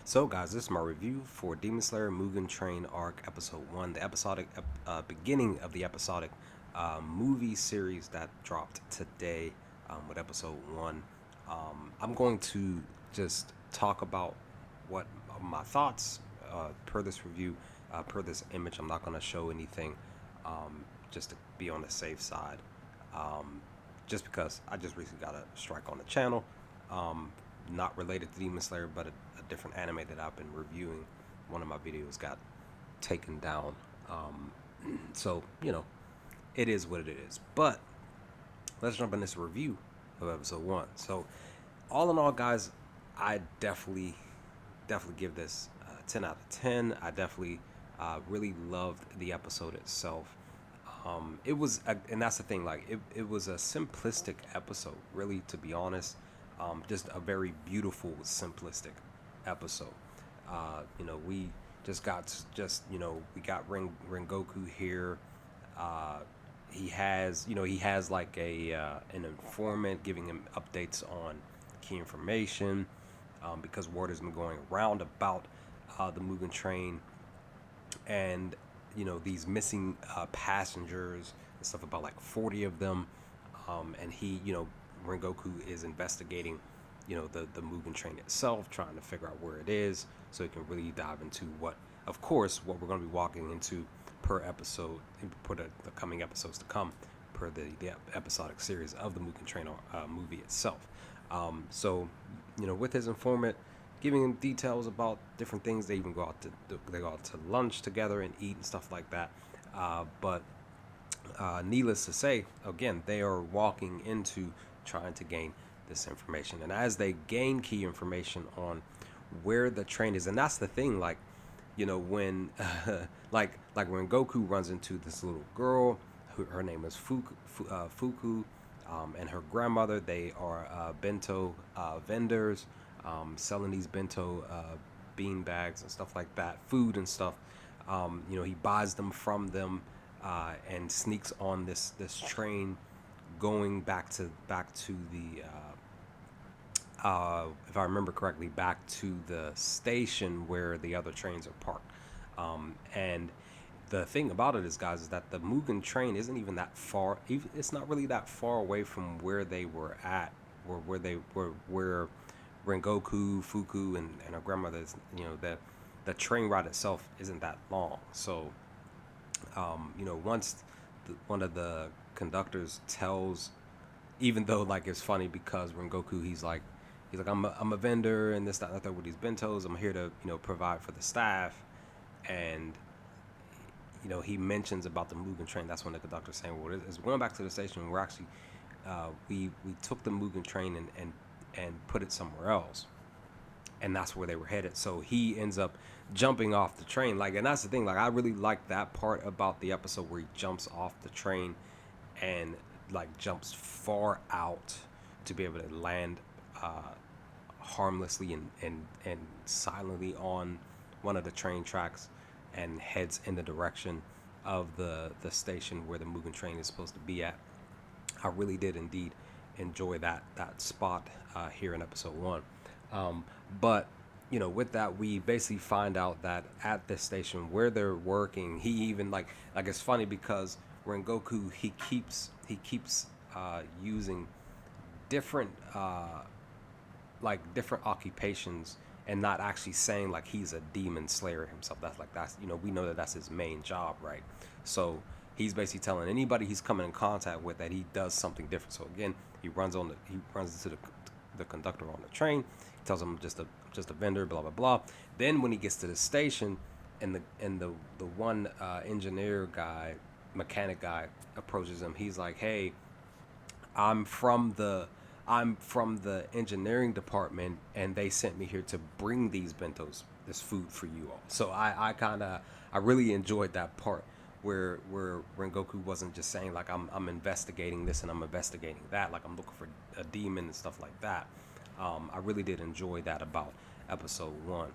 So, guys, this is my review for Demon Slayer Mugen Train Arc Episode 1, the episodic beginning of the episodic movie series that dropped today with Episode 1. I'm going to just talk about what my thoughts per this review, per this image. I'm not going to show anything just to be on the safe side. Um, just because I just recently got a strike on the channel. Not related to Demon Slayer, but a different anime that I've been reviewing. One of my videos got taken down. So, it is what it is. But let's jump in this review of episode 1. So, all in all, guys, I definitely give this 10 out of 10. I definitely really loved the episode itself. It was, and that's the thing, like, it was a simplistic episode, really, to be honest. Just a very beautiful, simplistic episode. We we got Rengoku here. He has like an informant giving him updates on key information, because word has been going around about the Mugen Train and these missing passengers and stuff, about like 40 of them, and Rengoku is investigating the Mugen Train itself, trying to figure out where it is so he can really dive into what we're going to be walking into per episode, per the coming episodes to come, per the episodic series of the Mugen Train movie itself. With his informant giving him details about different things, they even go out to lunch together and eat and stuff like that. But needless to say, again, they are walking into trying to gain this information, and as they gain key information on where the train is, and that's the thing, like when like when Goku runs into this little girl, her name is Fuku, and her grandmother, they are bento vendors, selling these bento bean bags and stuff like that, food and stuff. He buys them from them, and sneaks on this train going back to the if I remember correctly, back to the station where the other trains are parked. And the thing about it is, guys, is that the Mugen Train isn't even that far. It's not really that far away from where they were at, or where Rengoku, Fuku, and her grandmother's. The train ride itself isn't that long. So, once one of the conductors tells, even though, like, it's funny because Rengoku, he's like I'm a vendor and this, that, and that with these bentos. I'm here to provide for the staff, and he mentions about the Mugen Train. That's when the conductor's saying, well, it's going back to the station. We're actually we took the Mugen Train and put it somewhere else, and that's where they were headed. So he ends up jumping off the train, like, and that's the thing, like, I really like that part about the episode where he jumps off the train and like jumps far out to be able to land harmlessly and silently on one of the train tracks, and heads in the direction of the station where the Mugen Train is supposed to be at. I really did indeed enjoy that spot here in episode 1. But with that, we basically find out that at this station where they're working, he even like it's funny because Rengoku, he keeps using different different occupations, and not actually saying like he's a demon slayer himself. That's we know that that's his main job, right? So he's basically telling anybody he's coming in contact with that he does something different. So again, he runs into the conductor on the train. He tells him just a vendor, blah blah blah. Then when he gets to the station, and the one mechanic guy approaches him, he's like, hey, I'm from the engineering department, and they sent me here to bring these bentos, this food for you all. So I really enjoyed that part where Rengoku wasn't just saying like I'm investigating this and I'm investigating that, like I'm looking for a demon and stuff like that. I really did enjoy that about episode 1.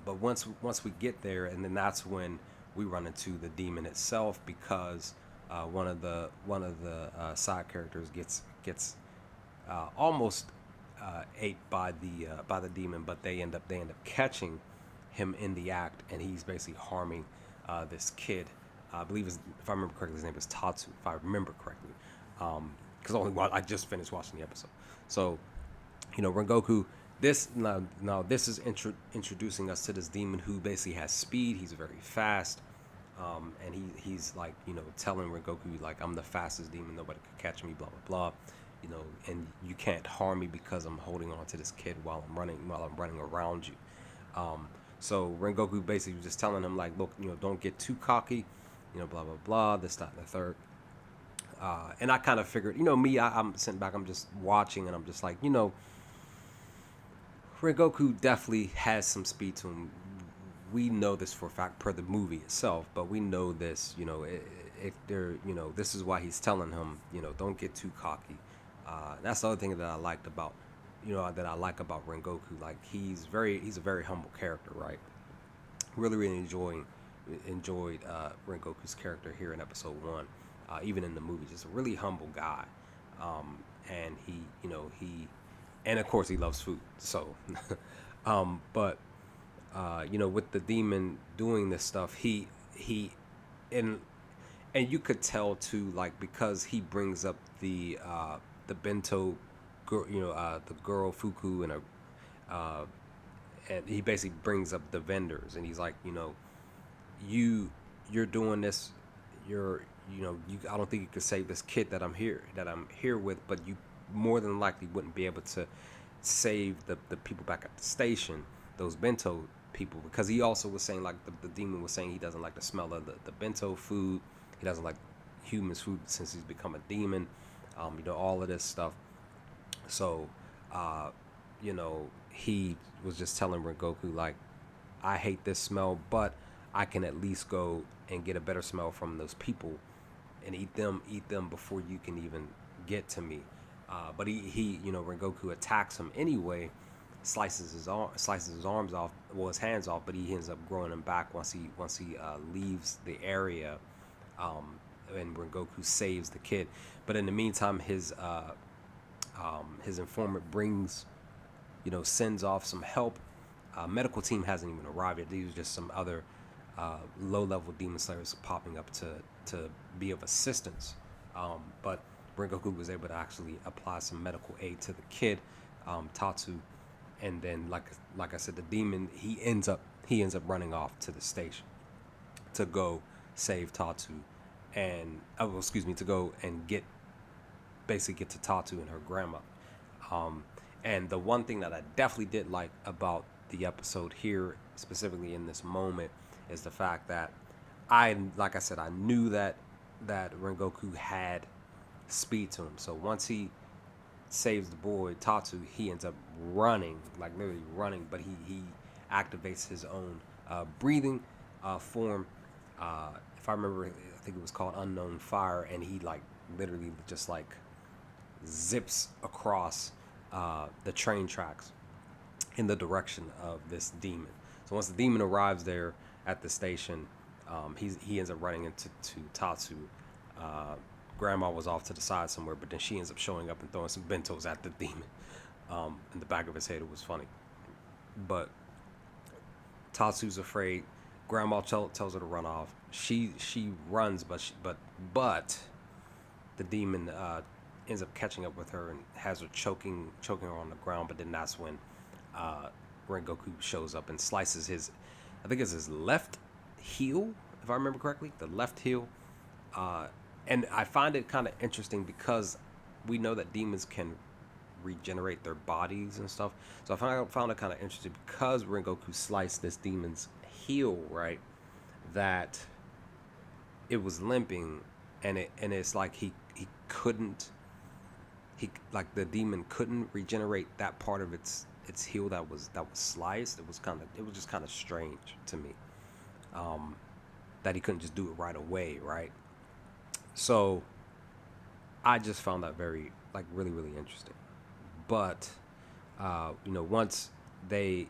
But once we get there, and then that's when we run into the demon itself, because one of the side characters gets almost ate by the demon, but they end up catching him in the act, and he's basically harming this kid. I believe, if I remember correctly, his name is Tatsu. If I remember correctly, because I just finished watching the episode. So, Rengoku. This is introducing us to this demon who basically has speed. He's very fast, and he's like telling Rengoku like, I'm the fastest demon. Nobody could catch me. Blah blah blah. And you can't harm me because I'm holding on to this kid while I'm running around you. So Rengoku basically was just telling him like, look, don't get too cocky. Blah blah blah. This, that, and the third. And I kind of figured, me, I'm sitting back, I'm just watching, and I'm just like, Rengoku definitely has some speed to him. We know this for a fact per the movie itself, but we know this, this is why he's telling him, don't get too cocky. That's the other thing that I liked about, Rengoku. Like he's a very humble character, right? Really enjoyed Rengoku's character here in episode 1, even in the movie. Just a really humble guy, and and of course he loves food. So, but with the demon doing this stuff, he and you could tell too, like because he brings up the bento girl, the girl Fuku, and he basically brings up the vendors, and he's like, you're doing this, I don't think you could save this kid that I'm here with, but you more than likely wouldn't be able to save the people back at the station, those bento people, because he also was saying like the demon was saying he doesn't like the smell of the bento food, he doesn't like humans food since he's become a demon, all of this stuff. So he was just telling Rengoku like, I hate this smell, but I can at least go and get a better smell from those people and eat them before you can even get to me. But he Rengoku attacks him anyway, slices his arms off, well, his hands off, but he ends up growing them back once he leaves the area, and Rengoku saves the kid. But in the meantime, his informant sends off some help. Medical team hasn't even arrived yet. These are just some other low-level demon slayers popping up to be of assistance. But Rengoku was able to actually apply some medical aid to the kid, Tatsu, and then like I said, the demon he ends up running off to the station to go save Tatsu, and to go and get to Tatsu and her grandma. And the one thing that I definitely did like about the episode here, specifically in this moment, is the fact that I knew that Rengoku had speed to him. So once he saves the boy Tatsu, he ends up running, like literally running, but he activates his own breathing form. If I remember, I think it was called Unknown Fire, and he like literally just like zips across the train tracks in the direction of this demon. So once the demon arrives there at the station, he ends up running into Tatsu. Grandma was off to the side somewhere, but then she ends up showing up and throwing some bentos at the demon in the back of his head. It was funny. But Tatsu's afraid. Grandma tells her to run off. She runs, but the demon ends up catching up with her and has her choking her on the ground. But then that's when Rengoku shows up and slices his left heel, if I remember correctly, the left heel. And I find it kind of interesting because we know that demons can regenerate their bodies and stuff. So I found it kind of interesting because Rengoku sliced this demon's heel, right, that it was limping, and it's like the demon couldn't regenerate that part of its heel that was sliced. It was just kind of strange to me, that he couldn't just do it right away, right? So I just found that very, really, really interesting. But once they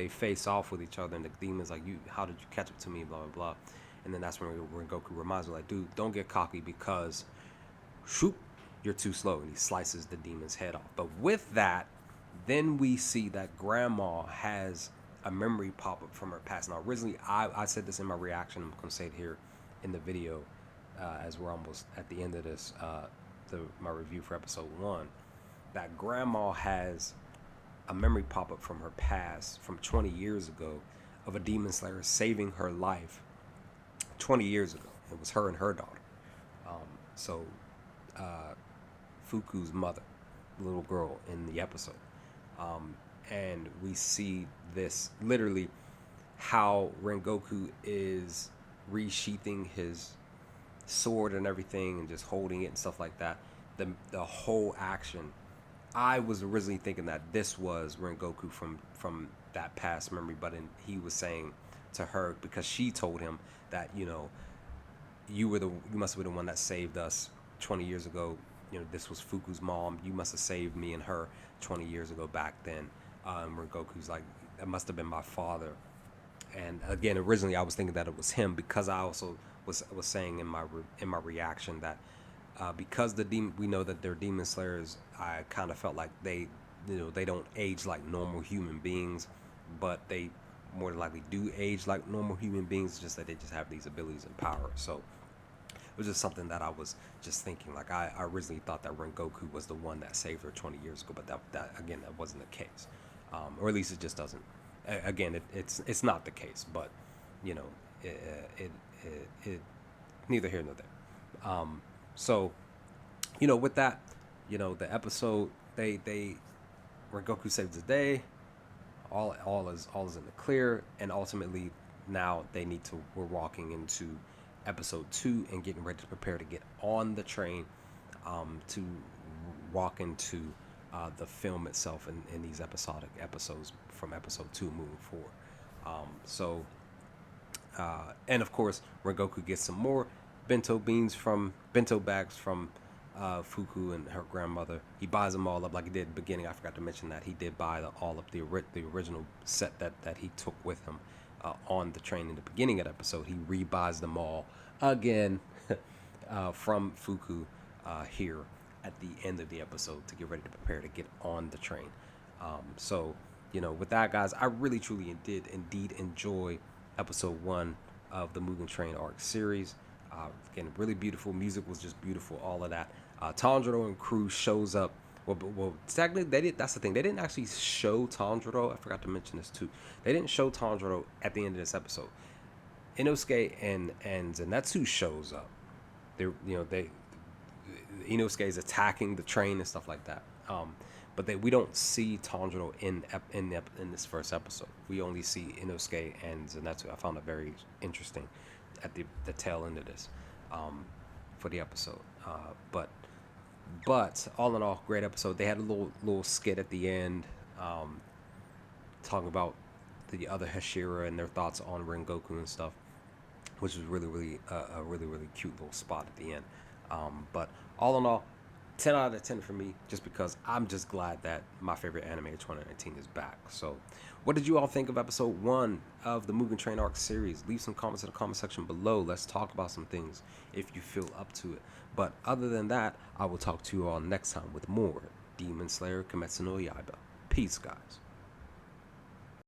face off with each other, and the demon's like, how did you catch up to me, blah blah blah, and then that's when Rengoku reminds me, like, dude, don't get cocky because shoot, you're too slow, and he slices the demon's head off. But with that, Then we see that grandma has a memory pop up from her past. Now, originally, I said this in my reaction. I'm going to say it here in the video as we're almost at the end of this, my review for episode 1. That grandma has a memory pop up from her past from 20 years ago of a demon slayer saving her life 20 years ago. It was her and her daughter. So, Fuku's mother, little girl in the episode. And we see this literally how Rengoku is resheathing his sword and everything and just holding it and stuff like that. The whole action. I was originally thinking that this was Rengoku from that past memory, but he was saying to her, because she told him that, you must have been the one that saved us 20 years ago. This was Fuku's mom. You must have saved me and her 20 years ago back then. Rengoku's like, that must have been my father. And again, originally I was thinking that it was him, because I also was saying in my reaction that because we know that they're demon slayers, I kind of felt like they don't age like normal human beings, but they more than likely do age like normal human beings, just that they just have these abilities and power. So it was just something that I was just thinking. Like I originally thought that Rengoku was the one that saved her 20 years ago, but that again, that wasn't the case, or at least it just doesn't. Again, it's not the case, but it neither here nor there. So, with that, the episode, they Rengoku saves the day. All is in the clear, and ultimately now we're walking into episode 2 and getting ready to prepare to get on the train to walk into the film itself in these episodic episodes from episode 2 moving forward. And of course, Rengoku gets some more bento bags from Fuku and her grandmother. He buys them all up like he did at the beginning. I forgot to mention that he did buy all of the original set that he took with him on the train in the beginning of the episode. He rebuys them all again from Fuku here at the end of the episode to get ready to prepare to get on the train. With that, guys, I really truly did indeed enjoy episode 1 of the Mugen Train arc series. Again, really beautiful. Music was just beautiful. All of that. Tanjiro and crew shows up. Well, technically, they did. That's the thing. They didn't actually show Tanjiro. I forgot to mention this too. They didn't show Tanjiro at the end of this episode. Inosuke and Zenitsu shows up. Inosuke is attacking the train and stuff like that. But we don't see Tanjiro in this first episode. We only see Inosuke and Zenitsu. I found it very interesting at the tail end of this for the episode. But all in all, great episode. They had a little skit at the end talking about the other Hashira and their thoughts on Rengoku and stuff, which was really, really a really, really cute little spot at the end. But all in all, 10 out of 10 for me, just because I'm just glad that my favorite anime of 2019 is back. So what did you all think of episode 1 of the Mugen Train arc series? Leave some comments in the comment section below. Let's talk about some things if you feel up to it. But other than that, I will talk to you all next time with more Demon Slayer Kimetsu no Yaiba. Peace, guys.